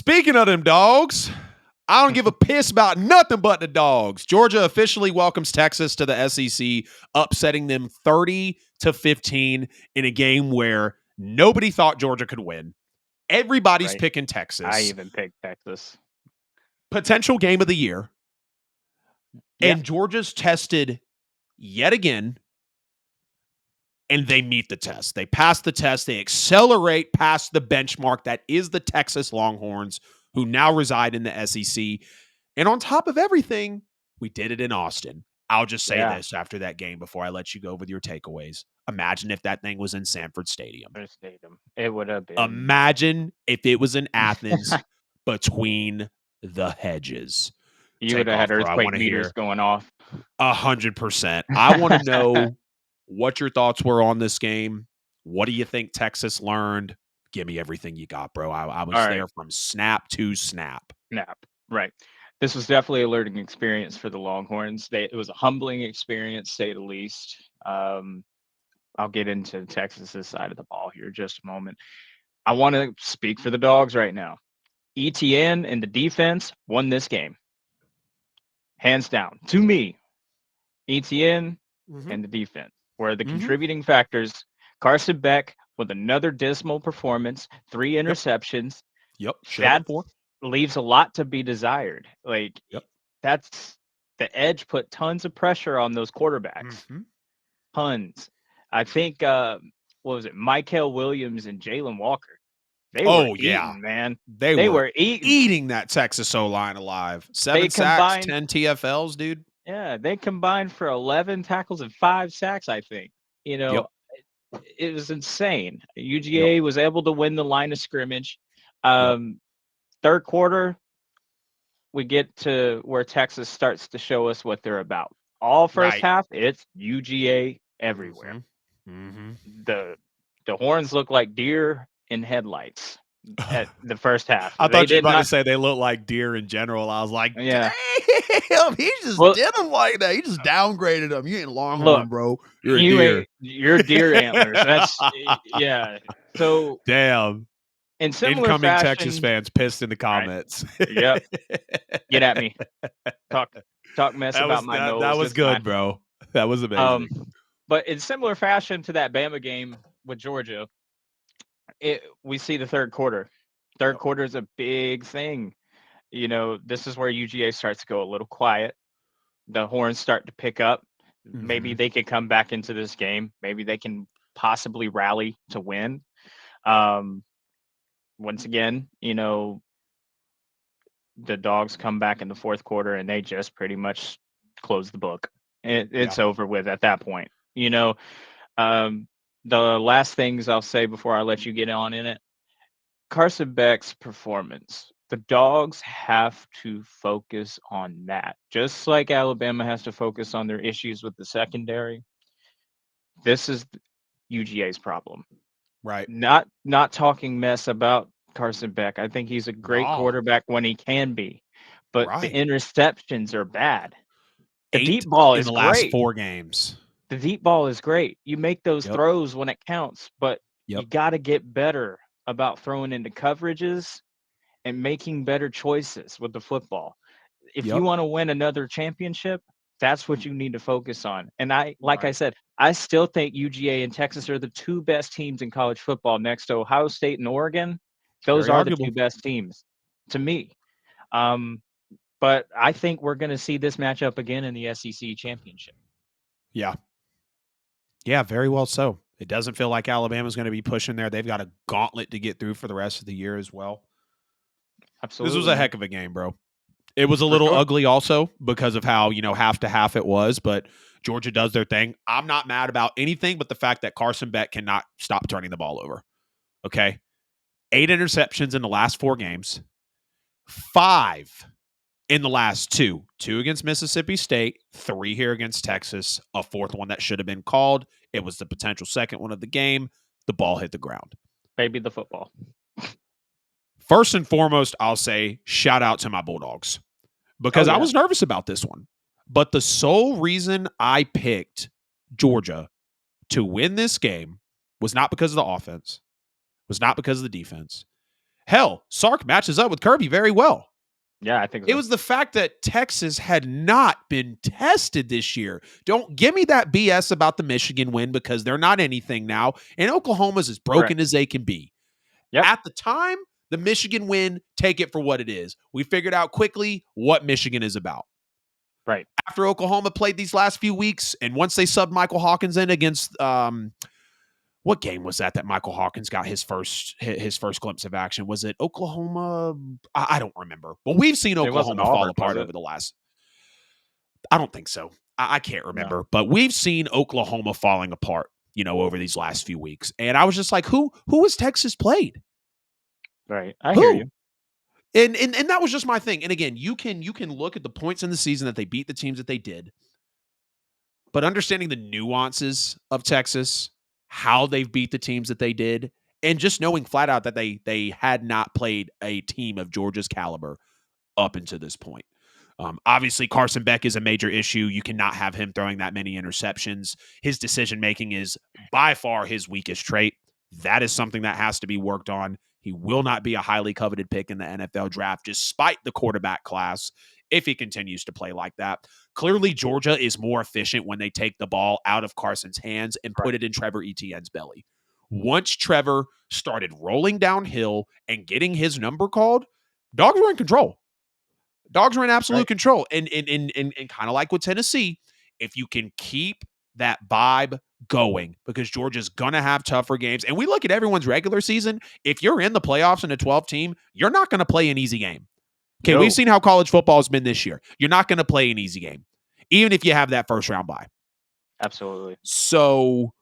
Speaking of them dogs, I don't give a piss about nothing but the dogs. Georgia officially welcomes Texas to the SEC, upsetting them 30-15 in a game where nobody thought Georgia could win. Everybody's Right. picking I Texas. even picked Texas. Potential game of the year. Yeah. And Georgia's tested yet again, and they meet the test. They pass the test. They accelerate past the benchmark that is the Texas Longhorns, who now reside in the SEC. And on top of everything, we did it in Austin. I'll just say Yeah. this after that game before I let you go with your takeaways. Imagine if that thing was in Sanford Stadium. Their stadium. It would have been. Imagine if it was in Athens between the hedges. You would Take have off, had bro. I earthquake want to meters hear going off. 100%. I want to know what your thoughts were on this game. What do you think Texas learned? Give me everything you got, bro. I was All there right. from snap to snap. Nap. Right. This was definitely a learning experience for the Longhorns. It was a humbling experience, say the least. I'll get into Texas's side of the ball here in just a moment. I want to speak for the dogs right now. ETN and the defense won this game. Hands down. To me, ETN and the defense were the contributing factors. Carson Beck with another dismal performance, 3 Yep. interceptions. Yep. Should have That been 4. leaves a lot to be desired. Like, Yep. that's the edge put tons of pressure on those quarterbacks. Tons. I think what was it? Michael Williams and Jalen Walker. They were eating, man. They were eating that Texas O-line alive. 7 They sacks, combined 10 TFLs, dude. Yeah, they combined for 11 tackles and 5 sacks, I think. You Yep. know, it was insane. Yep. UGA was able to win the line of scrimmage. Yep. Third quarter, we get to where Texas starts to show us what they're about. All first Right. half, it's UGA everywhere. The horns look like deer in headlights at the first half. I They thought you were did about to not. say they look like deer in general. I was like, Yeah. damn, he just Well, did them like that. He just downgraded them. You ain't a Longhorn, look, bro. You're a deer. you're deer antlers. That's yeah. So Damn. in similar Incoming Texas fashion, fans pissed in the right? comments. Yep. Get at me. Talk mess about my that nose. was It's good, fine. bro. That was Um, amazing. but in similar fashion to that Bama game with Georgia, we see the third quarter. Third Yep. quarter is a big thing. This is where UGA starts to go a little quiet. The horns start to pick up. Maybe they could come back into this game. Maybe they can possibly rally to win. Once again, the dogs come back in the fourth quarter and they just pretty much close the book. It's over with at that point. The last things I'll say before I let you get on in it, Carson Beck's performance. The dogs have to focus on that. Just like Alabama has to focus on their issues with the secondary. This is UGA's problem. Right. Not talking mess about Carson Beck. I think he's a great No. quarterback when he can be, but the Right. interceptions are bad. The 8 deep ball in is the last great. 4 games. The deep ball is great. You make those Yep. throws when it counts, but you Yep. got to get better about throwing into coverages and making better choices with the football. If you Yep. want to win another championship, that's what you need to focus on. And I Right. said, I still think UGA and Texas are the 2 best teams in college football next to Ohio State and Oregon. Those Very are the arguable. 2 best teams to me. But I think we're going to see this matchup again in the SEC championship. Yeah. Yeah, very well so. It doesn't feel like Alabama's going to be pushing there. They've got a gauntlet to get through for the rest of the year as well. Absolutely. This was a heck of a game, bro. It was a For little sure. ugly also because of how, half to half it was, but Georgia does their thing. I'm not mad about anything but the fact that Carson Beck cannot stop turning the ball over. Okay? 8 interceptions in the last 4 games. 5 in the last 2. 2 against Mississippi State, 3 here against Texas, a 4th one that should have been called. It was the potential second one of the game. The ball hit the ground. Baby the football. First and foremost, I'll say shout out to my Bulldogs because I was nervous about this one. But the sole reason I picked Georgia to win this game was not because of the offense, was not because of the defense, Hell, Sark matches up with Kirby very well. Yeah, I think It so. was the fact that Texas had not been tested this year. Don't give me that BS about the Michigan win because they're not anything now. And Oklahoma's as broken Correct. as they can be. Yep. At the time, the Michigan win, take it for what it is. We figured out quickly what Michigan is about. Right. After Oklahoma played these last few weeks, and once they subbed Michael Hawkins in against what game was that Michael Hawkins got his first glimpse of action? Was it Oklahoma? I don't remember. But we've seen It wasn't Oklahoma fall Auburn, was apart it? over the last. I don't think so. I can't No. remember. But we've seen Oklahoma falling apart, over these last few weeks. And I was just like, who has Texas played? Right. I hear Who? you. And that was just my thing. And again, you can look at the points in the season that they beat the teams that they did, but understanding the nuances of Texas, how they've beat the teams that they did, and just knowing flat out that they had not played a team of Georgia's caliber up until this point. Obviously, Carson Beck is a major issue. You cannot have him throwing that many interceptions. His decision making is by far his weakest trait. That is something that has to be worked on. He will not be a highly coveted pick in the NFL draft, despite the quarterback class, if he continues to play like that. Clearly, Georgia is more efficient when they take the ball out of Carson's hands and put it in Trevor Etienne's belly. Once Trevor started rolling downhill and getting his number called, Dogs were in control. Dogs are in absolute control. And kind of like with Tennessee, if you can keep that vibe going, because Georgia's going to have tougher games. And we look at everyone's regular season. If you're in the playoffs in a 12 team, you're not going to play an easy game. Okay, No. we've seen how college football has been this year. You're not going to play an easy game, even if you have that first round bye. Absolutely. So,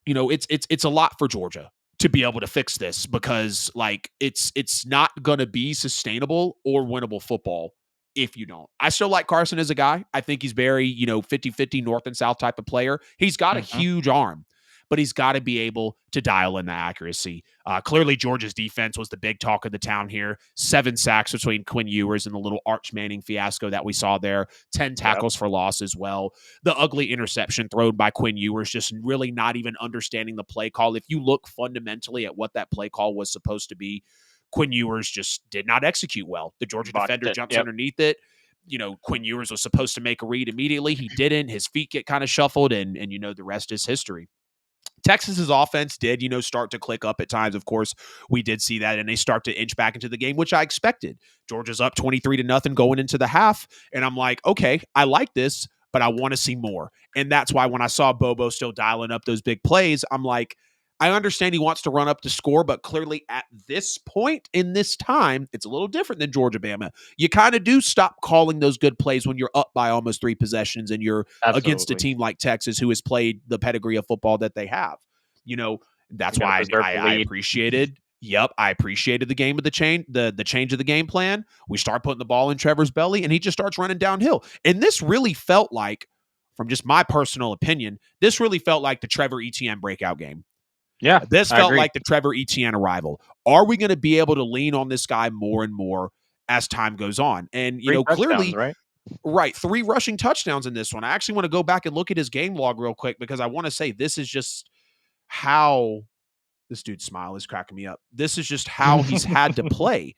it's a lot for Georgia to be able to fix this, because it's not going to be sustainable or winnable football if you don't. I still like Carson as a guy. I think he's very, 50-50 north and south type of player. He's got a huge arm, but he's got to be able to dial in the accuracy. Clearly, Georgia's defense was the big talk of the town here. 7 sacks between Quinn Ewers and the little Arch Manning fiasco that we saw there. 10 tackles for loss as well. The ugly interception thrown by Quinn Ewers, just really not even understanding the play call. If you look fundamentally at what that play call was supposed to be, Quinn Ewers just did not execute well. The Georgia defender jumps underneath it. Quinn Ewers was supposed to make a read immediately. He didn't. His feet get kind of shuffled, and the rest is history. Texas's offense did, start to click up at times. Of course, we did see that, and they start to inch back into the game, which I expected. Georgia's up 23-0 going into the half, and I'm like, okay, I like this, but I want to see more. And that's why when I saw Bobo still dialing up those big plays, I'm like, I understand he wants to run up the score, but clearly at this point in this time, it's a little different than Georgia-Bama. You kind of do stop calling those good plays when you're up by almost 3 possessions and you're against a team like Texas who has played the pedigree of football that they have. That's why I appreciated. Yep, I appreciated the game of the change of the game plan. We start putting the ball in Trevor's belly, and he just starts running downhill. And this really felt like, from just my personal opinion, this really felt like the Trevor Etienne breakout game. Yeah, this felt like the Trevor Etienne arrival. Are we going to be able to lean on this guy more and more as time goes on? And, clearly, right, 3 rushing touchdowns in this one. I actually want to go back and look at his game log real quick, because I want to say this is just how this dude's smile is cracking me up. This is just how he's had to play.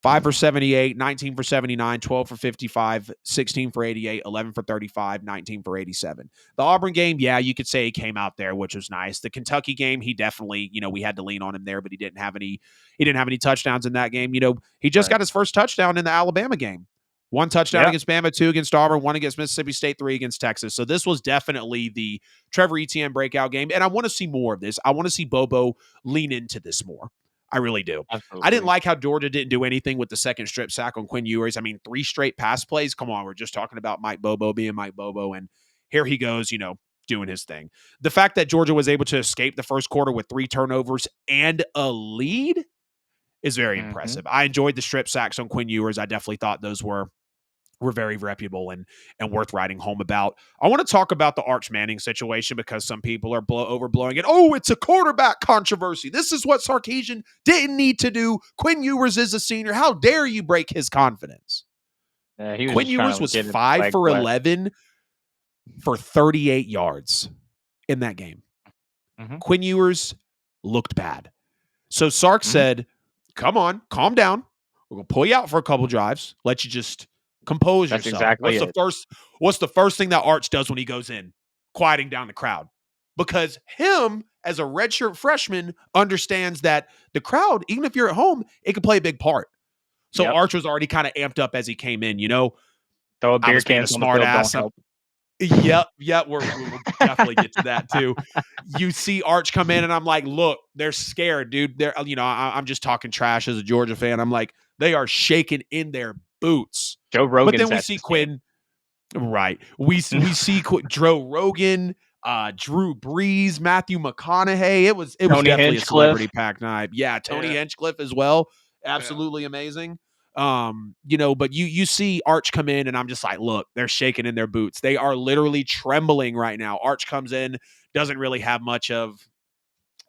5 for 78, 19 for 79, 12 for 55, 16 for 88, 11 for 35, 19 for 87. The Auburn game, yeah, you could say he came out there, which was nice. The Kentucky game, he definitely, we had to lean on him there, but he didn't have any touchdowns in that game. He just got his first touchdown in the Alabama game. 1 touchdown against Bama, 2 against Auburn, 1 against Mississippi State, 3 against Texas. So this was definitely the Trevor Etienne breakout game, and I want to see more of this. I want to see Bobo lean into this more. I really do. Absolutely. I didn't like how Georgia didn't do anything with the second strip sack on Quinn Ewers. I mean, 3 straight pass plays. Come on, we're just talking about Mike Bobo being Mike Bobo, and here he goes, doing his thing. The fact that Georgia was able to escape the first quarter with 3 turnovers and a lead is very impressive. I enjoyed the strip sacks on Quinn Ewers. I definitely thought those were very reputable and worth writing home about. I want to talk about the Arch Manning situation, because some people are overblowing it. Oh, it's a quarterback controversy. This is what Sarkisian didn't need to do. Quinn Ewers is a senior. How dare you break his confidence? Quinn Ewers was 5 for 11 for 38 yards in that game. Quinn Ewers looked bad. So Sark said, come on, calm down. We're gonna pull you out for a couple drives. Let you just compose That's yourself. exactly it. What's the first thing that Arch does when he goes in? Quieting down the crowd. Because him, as a redshirt freshman, understands that the crowd, even if you're at home, it can play a big part. So Yep. Arch was already kind of amped up as he came in. Throwing I beer was being a cans on the smart field don't ass. help. Yep. We'll definitely get to that too. You see Arch come in, and I'm like, look, they're scared, dude. They're, I'm just talking trash as a Georgia fan. I'm like, they are shaking in their boots. Joe But then Rogan's we at see this game. Quinn. Right. We see Joe Rogan, Drew Brees, Matthew McConaughey. It was Tony definitely a celebrity Hinchcliffe. packed night. Yeah, Tony Yeah. Hinchcliffe as well. Yeah. Absolutely amazing. But you see Arch come in, and I'm just like, look, they're shaking in their boots. They are literally trembling right now. Arch comes in, doesn't really have much of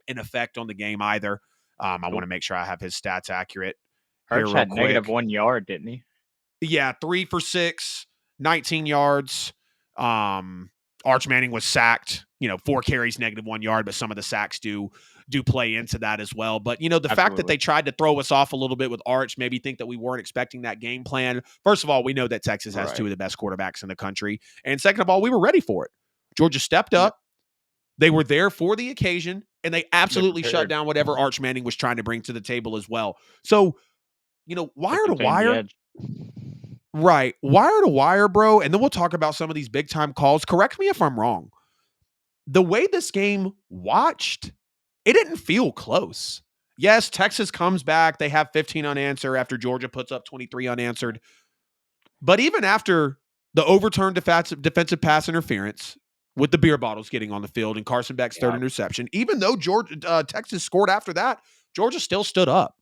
an effect on the game either. I want to make sure I have his stats accurate here Arch real had quick. -1 yard, didn't he? Yeah, 3 for 6, 19 yards. Arch Manning was sacked, 4 carries, -1 yard, but some of the sacks do play into that as well. But, the fact that Absolutely. they tried to throw us off a little bit with Arch, maybe think that we weren't expecting that game plan. First of all, we know that Texas has 2 Right. of the best quarterbacks in the country. And second of all, we were ready for it. Georgia stepped Yep. up. They were there for the occasion, and they They're absolutely shut prepared. down whatever Arch Manning was trying to bring to the table as well. So, They wire to contained the wire, edge. right. Wire to wire, bro. And then we'll talk about some of these big time calls. Correct me if I'm wrong. The way this game watched, it didn't feel close. Yes, Texas comes back. They have 15 unanswered after Georgia puts up 23 unanswered. But even after the overturned defensive pass interference with the beer bottles getting on the field and Carson Beck's third Yeah. interception, even though Texas scored after that, Georgia still stood up.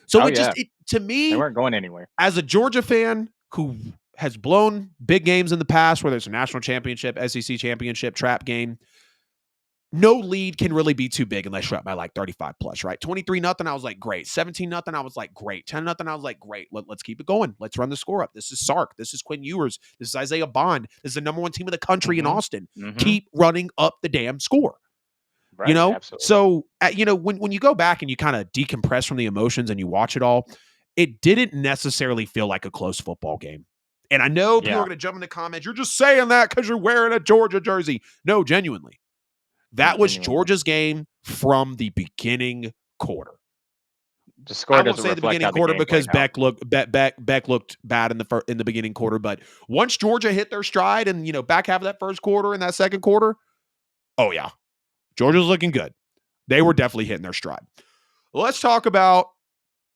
So Oh, it yeah. to They me, weren't going anywhere. as a Georgia fan who has blown big games in the past, whether it's a national championship, SEC championship, trap game, no lead can really be too big unless you're up by like 35 plus, right? 23-0, I was like, great. 17-0, I was like, great. 10-0, I was like, great. Let's keep it going. Let's run the score up. This is Sark. This is Quinn Ewers. This is Isaiah Bond. This is the number 1 team in the country in Austin. Keep running up the damn score. Right. Absolutely. So when you go back and you kind of decompress from the emotions and you watch it all, it didn't necessarily feel like a close football game. And I know people are going to jump in the comments, you're just saying that because you're wearing a Georgia jersey. No, genuinely. That was Genuinely. Georgia's game from the beginning quarter. The score I won't doesn't say the reflect beginning how the quarter game played because out. Beck looked bad in the beginning quarter, but once Georgia hit their stride and back half of that first quarter and that second quarter, oh yeah, Georgia's looking good. They were definitely hitting their stride. Let's talk about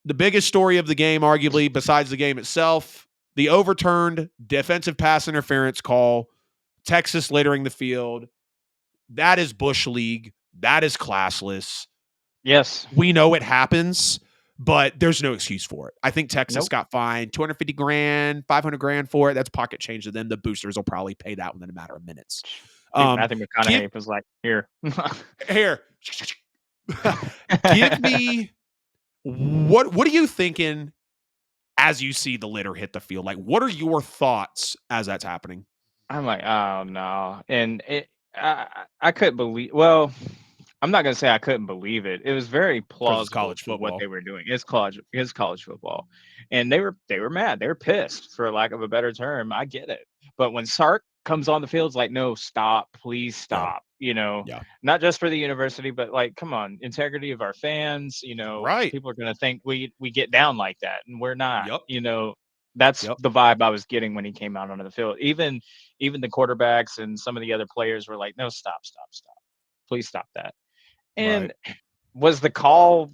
the biggest story of the game, arguably, besides the game itself, the overturned defensive pass interference call, Texas littering the field. That is Bush League. That is classless. Yes. We know it happens, but there's no excuse for it. I think Texas Nope. got fined $250,000, $500,000 for it. That's pocket change to them. The boosters will probably pay that within a matter of minutes. Matthew McConaughey was like, here. Give me what are you thinking as you see the litter hit the field? Like, what are your thoughts as that's happening? I'm like, oh no. And I couldn't believe, well, I'm not gonna say I couldn't believe it. It was very Because it's plausible college to what football. they were doing. It's college football. And they were mad. They were pissed, for lack of a better term. I get it. But when Sark comes on the field, it's like, no, stop, please stop. Yeah. Not just for the university, but like, come on, integrity of our fans, Right. people are gonna think we get down like that, and we're not. Yep. That's Yep. the vibe I was getting when he came out onto the field. Even the quarterbacks and some of the other players were like, no, stop, please stop that. And Right. was the call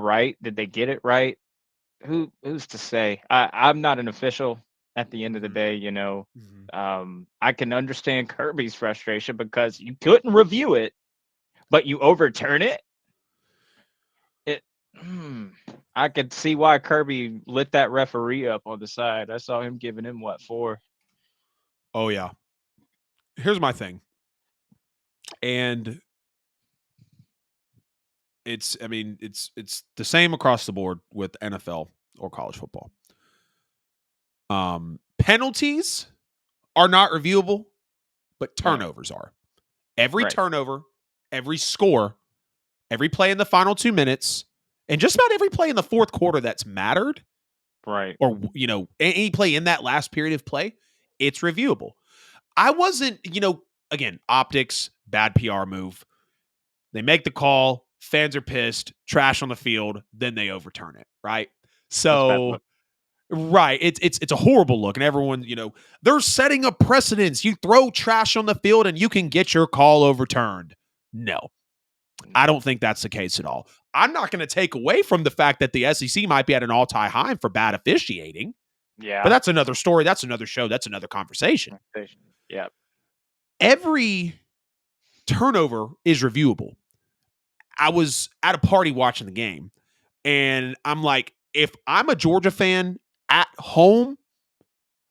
right? Did they get it right? Who's to say? I'm not an official at the end of the day, I can understand Kirby's frustration because you couldn't review it, but you overturn it. I could see why Kirby lit that referee up on the side. I saw him giving him what for. Oh yeah. Here's my thing. And it's the same across the board with NFL or college football. Penalties are not reviewable, but turnovers are. Every Right. turnover, every score, every play in the final 2 minutes, And just about every play in the fourth quarter that's mattered, Right. or, any play in that last period of play, it's reviewable. I wasn't, again, optics, bad PR move. They make the call, fans are pissed, trash on the field, then they overturn it, right? That's a bad So, look. right, it's a horrible look, and everyone, they're setting a precedence. You throw trash on the field and you can get your call overturned. No, I don't think that's the case at all. I'm not going to take away from the fact that the SEC might be at an all-time high for bad officiating, but Yeah. that's another story. That's another show. That's another conversation. Yeah. Every turnover is reviewable. I was at a party watching the game, and I'm like, if I'm a Georgia fan at home,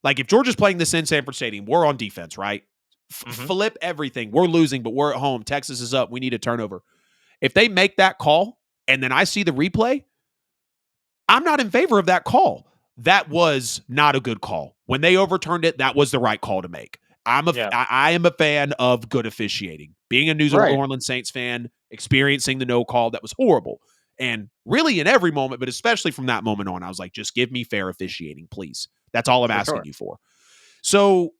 like if Georgia's playing this in Sanford Stadium, we're on defense, right? Flip everything. We're losing, but we're at home. Texas is up. We need a turnover. If they make that call and then I see the replay, I'm not in favor of that call. That was not a good call. When they overturned it, that was the right call to make. I am a fan of good officiating. Being a New Orleans Saints fan, experiencing the no call, that was horrible. And really in every moment, but especially from that moment on, I was like, just give me fair officiating, please. That's all I'm asking you for. So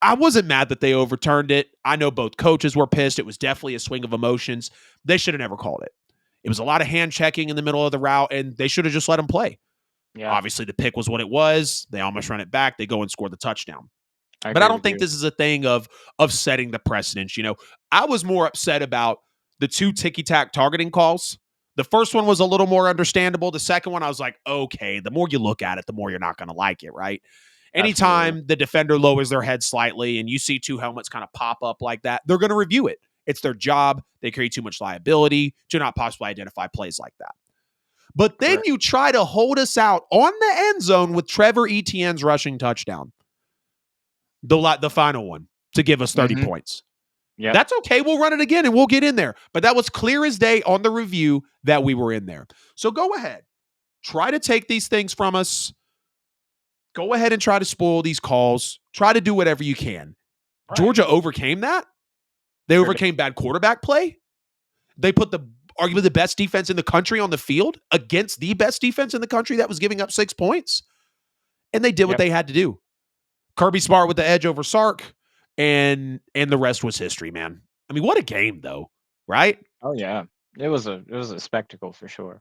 I wasn't mad that they overturned it. I know both coaches were pissed. It was definitely a swing of emotions. They should have never called it. It was a lot of hand checking in the middle of the route, and they should have just let him play. Yeah. Obviously, the pick was what it was. They almost run it back. They go and score the touchdown. But I don't think this is a thing of setting the precedence. I was more upset about the two ticky-tack targeting calls. The first one was a little more understandable. The second one, I was like, okay, the more you look at it, the more you're not going to like it, right? Anytime the defender lowers their head slightly and you see two helmets kind of pop up like that, they're going to review it. It's their job. They create too much liability to not possibly identify plays like that. But then you try to hold us out on the end zone with Trevor Etienne's rushing touchdown. The final one to give us 30 points. Yep. That's okay. We'll run it again and we'll get in there. But that was clear as day on the review that we were in there. So go ahead. Try to take these things from us. Go ahead and try to spoil these calls. Try to do whatever you can. Right. Georgia overcame that. They overcame bad quarterback play. They put arguably the best defense in the country on the field against the best defense in the country that was giving up 6 points. And they did what they had to do. Kirby Smart with the edge over Sark, and the rest was history, man. I mean, what a game, though, right? Oh, yeah. It was a spectacle for sure.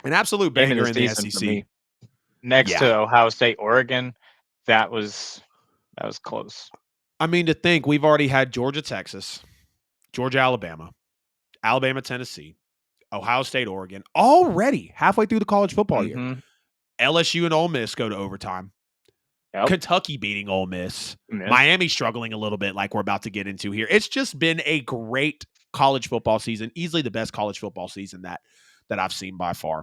An absolute banger in the SEC. Next to Ohio State, Oregon, that was close. I mean, to think we've already had Georgia, Texas, Georgia, Alabama, Alabama, Tennessee, Ohio State, Oregon, already halfway through the college football year. LSU and Ole Miss go to overtime. Yep. Kentucky beating Ole Miss. Miami struggling a little bit like we're about to get into here. It's just been a great college football season, easily the best college football season that I've seen by far.